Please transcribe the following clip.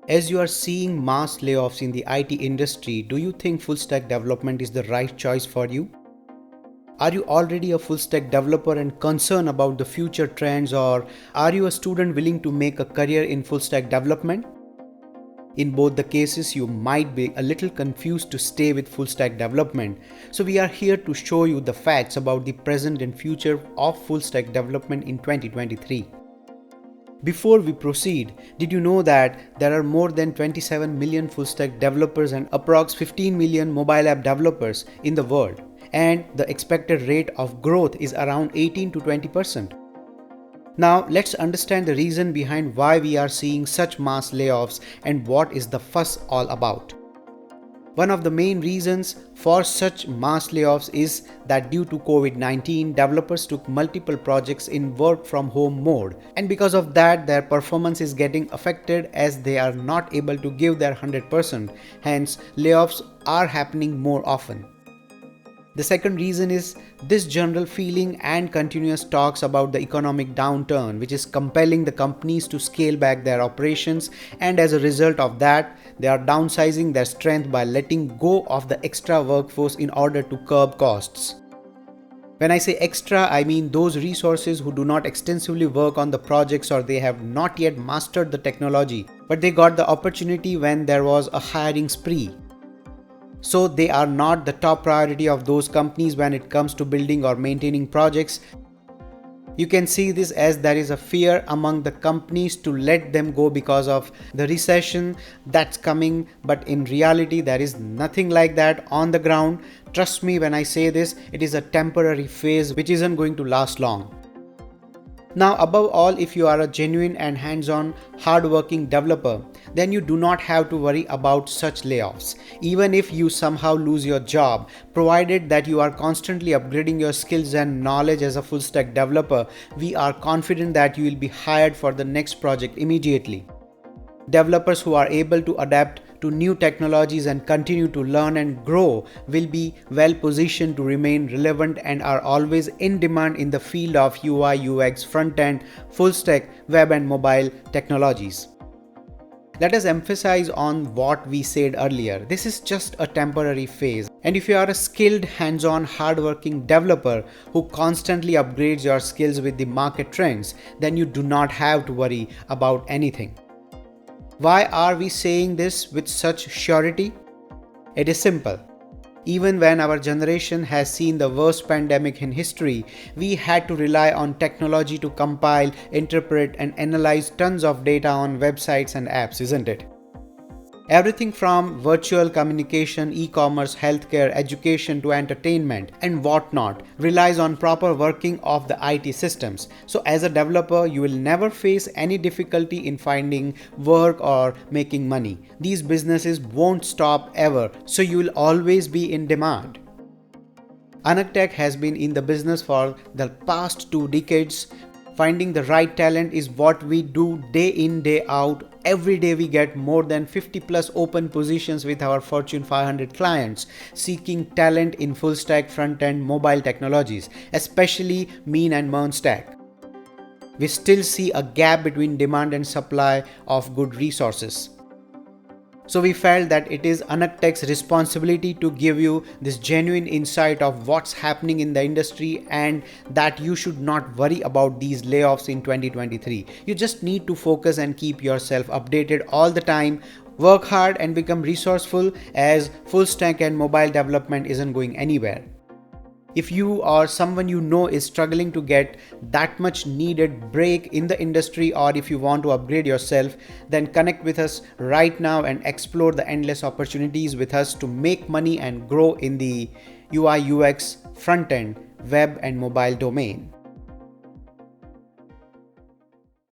As you are seeing mass layoffs in the IT industry, do you think full stack development is the right choice for you? Are you already a full stack developer and concerned about the future trends, or are you a student willing to make a career in full stack development? In both the cases, you might be a little confused to stay with full stack development. So we are here to show you the facts about the present and future of full stack development in 2023. Before we proceed, did you know that there are more than 27 million full stack developers and approx 15 million mobile app developers in the world, and the expected rate of growth is around 18 to 20%. Now let's understand the reason behind why we are seeing such mass layoffs and what is the fuss all about. One of the main reasons for such mass layoffs is that due to COVID-19, developers took multiple projects in work from home mode, and because of that their performance is getting affected as they are not able to give their 100%, hence layoffs are happening more often. The second reason is this general feeling and continuous talks about the economic downturn, which is compelling the companies to scale back their operations, and as a result of that, they are downsizing their strength by letting go of the extra workforce in order to curb costs. When I say extra, I mean those resources who do not extensively work on the projects or they have not yet mastered the technology, but they got the opportunity when there was a hiring spree. So they are not the top priority of those companies when it comes to building or maintaining projects. You can see this as there is a fear among the companies to let them go because of the recession that's coming, but in reality there is nothing like that on the ground. Trust me when I say this, it is a temporary phase which isn't going to last long. Now above all, if you are a genuine and hands-on hard-working developer, then you do not have to worry about such layoffs. Even if you somehow lose your job, provided that you are constantly upgrading your skills and knowledge as a full-stack developer, we are confident that you will be hired for the next project immediately. Developers who are able to adapt to new technologies and continue to learn and grow will be well positioned to remain relevant and are always in demand in the field of UI, UX, front-end, full-stack, web and mobile technologies. Let us emphasize on what we said earlier. This is just a temporary phase, and if you are a skilled, hands-on, hard-working developer who constantly upgrades your skills with the market trends, then you do not have to worry about anything. Why are we saying this with such surety? It is simple. Even when our generation has seen the worst pandemic in history, we had to rely on technology to compile, interpret, and analyze tons of data on websites and apps, isn't it? Everything from virtual communication, e-commerce, healthcare, education to entertainment and whatnot relies on proper working of the IT systems. So as a developer, you will never face any difficulty in finding work or making money. These businesses won't stop ever, so you will always be in demand. AnaghTech has been in the business for the past 2 decades. Finding the right talent is what we do day in, day out. Every day we get more than 50 plus open positions with our Fortune 500 clients seeking talent in full stack, front-end, mobile technologies, especially mean and MERN stack. We still see a gap between demand and supply of good resources. So we felt that it is AnaghTech's responsibility to give you this genuine insight of what's happening in the industry and that you should not worry about these layoffs in 2023. You just need to focus and keep yourself updated all the time. Work hard and become resourceful, as full stack and mobile development isn't going anywhere. If you or someone you know is struggling to get that much needed break in the industry, or if you want to upgrade yourself, then connect with us right now and explore the endless opportunities with us to make money and grow in the UI, UX, front-end, web and mobile domain.